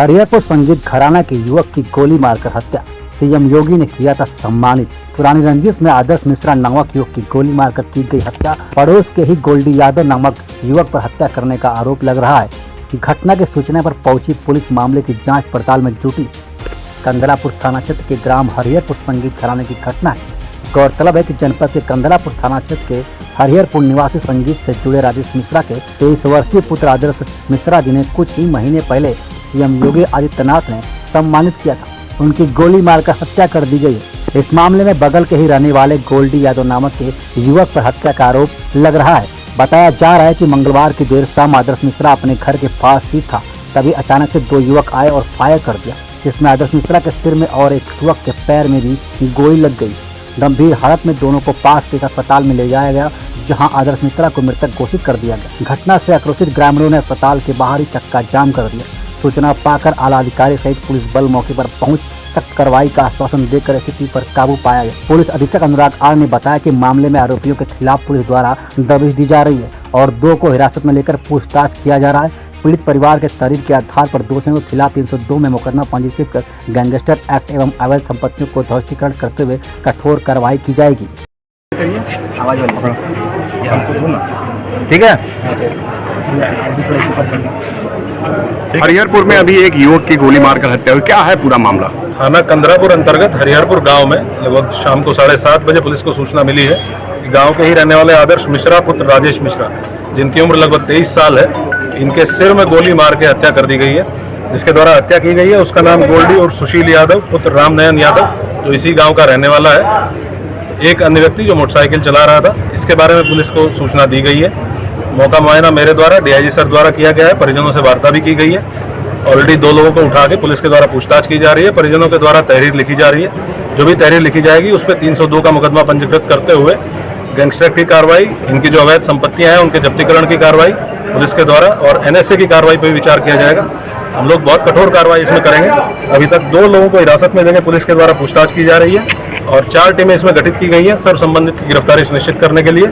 हरिहरपुर संगीत घराना के युवक की गोली मारकर हत्या, सीएम योगी ने किया था सम्मानित। पुरानी रंजिश में आदर्श मिश्रा नामक युवक की गोली मारकर की गई हत्या। पड़ोस के ही गोल्डी यादव नामक युवक पर हत्या करने का आरोप लग रहा है। घटना की सूचना पर पहुंची पुलिस मामले की जांच पड़ताल में जुटी। कंदलापुर थाना क्षेत्र के ग्राम हरिहरपुर संगीत घराने की घटना है। गौरतलब है कि जनपद के कंदलापुर थाना क्षेत्र के हरिहरपुर निवासी संगीत से जुड़े राजेश मिश्रा के 23 वर्षीय पुत्र आदर्श मिश्रा, जिन्हें कुछ ही महीने पहले सीएम योगी आदित्यनाथ ने सम्मानित किया था, उनकी गोली मारकर हत्या कर दी गई है। इस मामले में बगल के ही रहने वाले गोल्डी यादव नामक के युवक पर हत्या का आरोप लग रहा है। बताया जा रहा है कि मंगलवार की देर शाम आदर्श मिश्रा अपने घर के पास ही था, तभी अचानक से दो युवक आए और फायर कर दिया, जिसमें आदर्श मिश्रा के सिर में और एक युवक के पैर में भी गोली लग गई। गंभीर हालत में दोनों को पास के अस्पताल में ले जाया गया, जहां आदर्श मिश्रा को मृतक घोषित कर दिया गया। घटना से आक्रोशित ग्रामीणों ने अस्पताल के बाहर ही चक्का जाम कर दिया। सूचना पाकर आला अधिकारी सहित पुलिस बल मौके पर पहुंच सख्त कार्रवाई का आश्वासन देकर स्थिति पर काबू पाया गया। पुलिस अधीक्षक अनुराग आर ने बताया कि मामले में आरोपियों के खिलाफ पुलिस द्वारा दबिश दी जा रही है और दो को हिरासत में लेकर पूछताछ किया जा रहा है। पीड़ित परिवार के तहरीर के आधार पर दोषियों के खिलाफ 302 में मुकदमा पंजीकृत कर गैंगस्टर एक्ट एवं अवैध संपत्तियों को ध्वस्तीकरण करते हुए कठोर कार्रवाई की जाएगी। ठीक है। हरिहरपुर में अभी एक युवक की गोली मारकर हत्या हुई, क्या है पूरा मामला? थाना कंदरापुर अंतर्गत हरिहरपुर गांव में लगभग शाम को 7:30 बजे पुलिस को सूचना मिली है कि गांव के ही रहने वाले आदर्श मिश्रा पुत्र राजेश मिश्रा, जिनकी उम्र लगभग 23 साल है, इनके सिर में गोली मार के हत्या कर दी गई है। जिसके द्वारा हत्या की गई है उसका नाम गोल्डी और सुशील यादव पुत्र रामनयन यादव, जो इसी गाँव का रहने वाला है। एक अन्य व्यक्ति जो मोटरसाइकिल चला रहा था, इसके बारे में पुलिस को सूचना दी गई है। मौका मुआयना मेरे द्वारा डीआईजी सर द्वारा किया गया है। परिजनों से वार्ता भी की गई है। ऑलरेडी 2 लोगों को उठा के पुलिस के द्वारा पूछताछ की जा रही है। परिजनों के द्वारा तहरीर लिखी जा रही है। जो भी तहरीर लिखी जाएगी उस पर 302 का मुकदमा पंजीकृत करते हुए गैंगस्टर की कार्रवाई, इनकी जो अवैध संपत्तियां हैं उनके जब्तीकरण की कार्रवाई पुलिस के द्वारा और एनएसए की कार्रवाई पर विचार किया जाएगा। हम लोग बहुत कठोर कार्रवाई इसमें करेंगे। अभी तक 2 लोगों को हिरासत में लेकर पुलिस के द्वारा पूछताछ की जा रही है और 4 टीमें इसमें गठित की गई हैं सर्व संबंधित की गिरफ्तारी सुनिश्चित करने के लिए।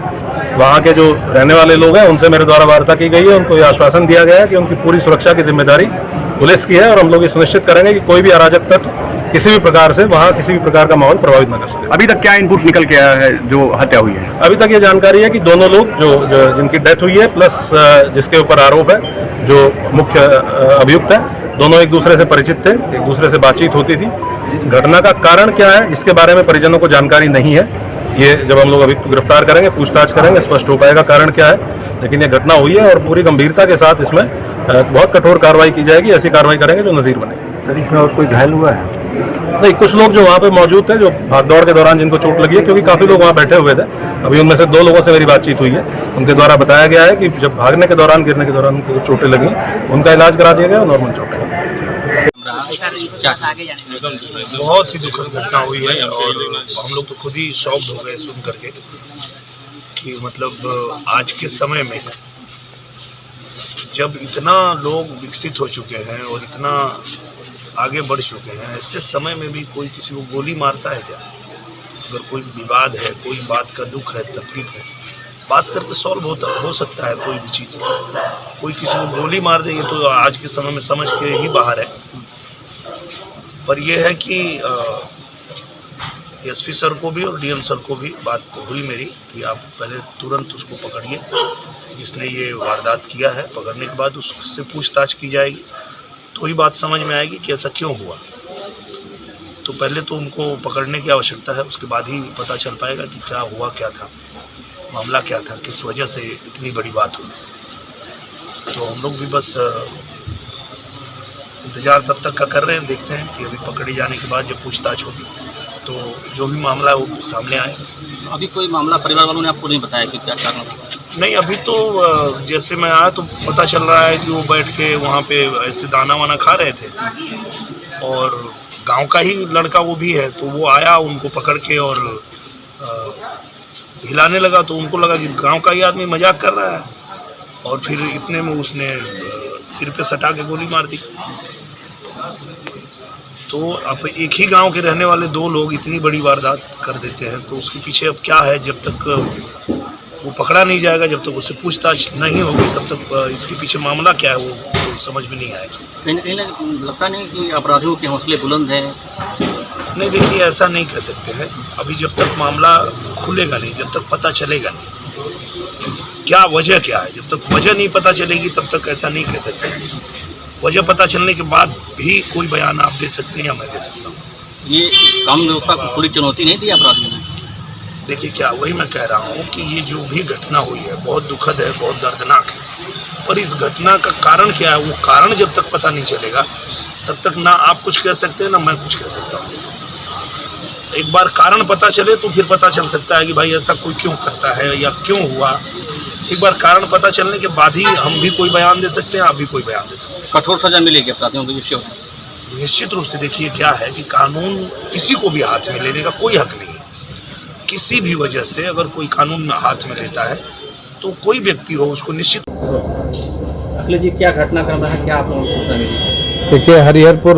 वहाँ के जो रहने वाले लोग हैं उनसे मेरे द्वारा वार्ता की गई है। उनको ये आश्वासन दिया गया है कि उनकी पूरी सुरक्षा की जिम्मेदारी पुलिस की है और हम लोग ये सुनिश्चित करेंगे कि कोई भी अराजक तत्व किसी भी प्रकार से वहाँ किसी भी प्रकार का माहौल प्रभावित न कर सके। अभी तक क्या इनपुट निकल के आया है जो हत्या हुई है? अभी तक ये जानकारी है कि दोनों लोग जो जिनकी डेथ हुई है प्लस जिसके ऊपर आरोप है, जो मुख्य अभियुक्त है, दोनों एक दूसरे से परिचित थे, एक दूसरे से बातचीत होती थी। घटना का कारण क्या है इसके बारे में परिजनों को जानकारी नहीं है। ये जब हम लोग अभी गिरफ्तार करेंगे, पूछताछ करेंगे, स्पष्ट हो पाएगा कारण क्या है। लेकिन ये घटना हुई है और पूरी गंभीरता के साथ इसमें बहुत कठोर कार्रवाई की जाएगी। ऐसी कार्रवाई करेंगे जो नज़ीर बने। सर, इसमें और कोई घायल हुआ है? नहीं, कुछ लोग जो वहाँ पे मौजूद थे, जो भागदौड़ के दौरान जिनको चोट लगी है, क्योंकि काफ़ी लोग वहाँ बैठे हुए थे। अभी उनमें से 2 लोगों से मेरी बातचीत हुई है। उनके द्वारा बताया गया है कि जब भागने के दौरान, गिरने के दौरान उनको चोटें लगी, उनका इलाज करा दिया गया, नॉर्मल चोटें। बहुत ही दुखद घटना हुई है और हम लोग तो खुद ही शॉक्ड हो गए सुन करके कि मतलब आज के समय में जब इतना लोग विकसित हो चुके हैं और इतना आगे बढ़ चुके हैं, ऐसे समय में भी कोई किसी को गोली मारता है क्या? अगर कोई विवाद है, कोई बात का दुख है, तकलीफ है, बात करके सॉल्व हो सकता है कोई भी चीज़। कोई किसी को गोली मार दे, ये तो आज के समय में समझ के ही बाहर है। पर यह है कि एसपी सर को भी और डीएम सर को भी बात हुई मेरी कि आप पहले तुरंत उसको पकड़िए जिसने ये वारदात किया है। पकड़ने के बाद उससे पूछताछ की जाएगी तो ही बात समझ में आएगी कि ऐसा क्यों हुआ। तो पहले तो उनको पकड़ने की आवश्यकता है, उसके बाद ही पता चल पाएगा कि क्या हुआ, क्या था मामला, क्या था, किस वजह से इतनी बड़ी बात हुई। तो हम लोग भी बस इंतज़ार तब तक का कर रहे हैं, देखते हैं कि अभी पकड़े जाने के बाद जब पूछताछ होगी तो जो भी मामला है वो सामने आएगा। अभी कोई मामला परिवार वालों ने आपको नहीं बताया कि क्या कारण? नहीं, अभी तो जैसे मैं आया तो पता चल रहा है कि वो बैठ के वहाँ पे ऐसे दाना वाना खा रहे थे और गांव का ही लड़का वो भी है, तो वो आया उनको पकड़ के और हिलाने लगा। तो उनको लगा कि गांव का ही आदमी मजाक कर रहा है और फिर इतने में उसने सिर पे सटा के गोली मार दी। तो अब एक ही गांव के रहने वाले 2 लोग इतनी बड़ी वारदात कर देते हैं, तो उसके पीछे अब क्या है, जब तक वो पकड़ा नहीं जाएगा जब तक उससे पूछताछ नहीं होगी, तब तक इसके पीछे मामला क्या है वो तो समझ में नहीं आएगा। कहीं ना कहीं लगता नहीं कि अपराधियों के हौसले बुलंद हैं? नहीं, देखिए ऐसा नहीं कह सकते हैं। अभी जब तक मामला खुलेगा नहीं, जब तक पता चलेगा नहीं क्या वजह क्या है, जब तक वजह नहीं पता चलेगी तब तक ऐसा नहीं कह सकते हैं। वजह पता चलने के बाद भी कोई बयान आप दे सकते हैं या मैं दे सकता हूँ। ये कानून व्यवस्था को थोड़ी चुनौती नहीं दी अपराधियों ने? देखिए क्या वही मैं कह रहा हूँ कि ये जो भी घटना हुई है बहुत दुखद है, बहुत दर्दनाक है, पर इस घटना का कारण क्या है वो कारण जब तक पता नहीं चलेगा तब तक ना आप कुछ कह सकते हैं ना मैं कुछ कह सकता हूँ। एक बार कारण पता चले तो फिर पता चल सकता है कि भाई ऐसा कोई क्यों करता है या क्यों हुआ। एक बार कारण पता चलने के बाद ही हम भी कोई बयान दे सकते हैं, आप भी कोई बयान दे सकते हैं। कठोर सजा मिलेगी अपराधियों को विषय? निश्चित रूप से देखिए क्या है कि कानून किसी को भी हाथ में लेने का कोई हक नहीं है। किसी भी वजह से अगर कोई कानून में हाथ में लेता है तो कोई व्यक्ति हो उसको निश्चित। अखिलेश जी, क्या घटनाक्रम रहा, क्या आप लोगों को सूचना मिली? देखिए, हरिहरपुर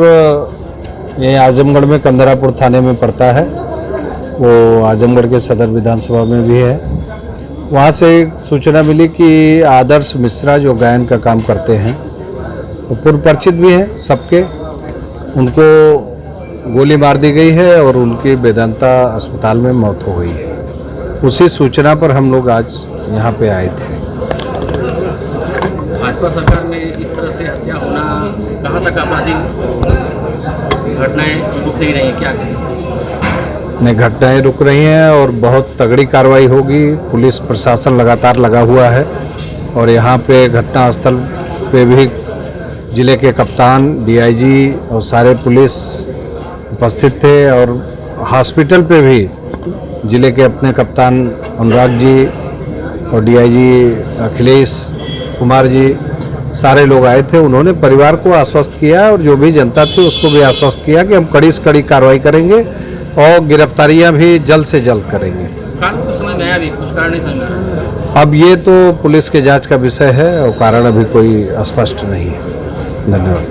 ये आजमगढ़ में कंदरापुर थाने में पड़ता है, वो आजमगढ़ के सदर विधानसभा में भी है। वहाँ से एक सूचना मिली कि आदर्श मिश्रा जो गायन का काम करते हैं वो पूर्व परिचित भी हैं सबके, उनको गोली मार दी गई है और उनकी वेदांता अस्पताल में मौत हो गई है। उसी सूचना पर हम लोग आज यहाँ पे आए थे। भाजपा सरकार में इस तरह से हत्या होना कहाँ तक आपराधिक घटनाएं रुक नहीं रही हैं, क्या कहें? ने घटनाएं रुक रही हैं और बहुत तगड़ी कार्रवाई होगी। पुलिस प्रशासन लगातार लगा हुआ है और यहाँ पे घटनास्थल पे भी जिले के कप्तान, डीआईजी और सारे पुलिस उपस्थित थे और हॉस्पिटल पे भी जिले के अपने कप्तान अनुराग जी और डीआईजी अखिलेश कुमार जी सारे लोग आए थे। उन्होंने परिवार को आश्वस्त किया और जो भी जनता थी उसको भी आश्वस्त किया कि हम कड़ी से कड़ी कार्रवाई करेंगे और गिरफ्तारियां भी जल्द से जल्द करेंगे। कानून को समझ में आया, अभी कुछ कारण नहीं समझ में आया। अब ये तो पुलिस के जांच का विषय है और कारण अभी कोई स्पष्ट नहीं है। धन्यवाद।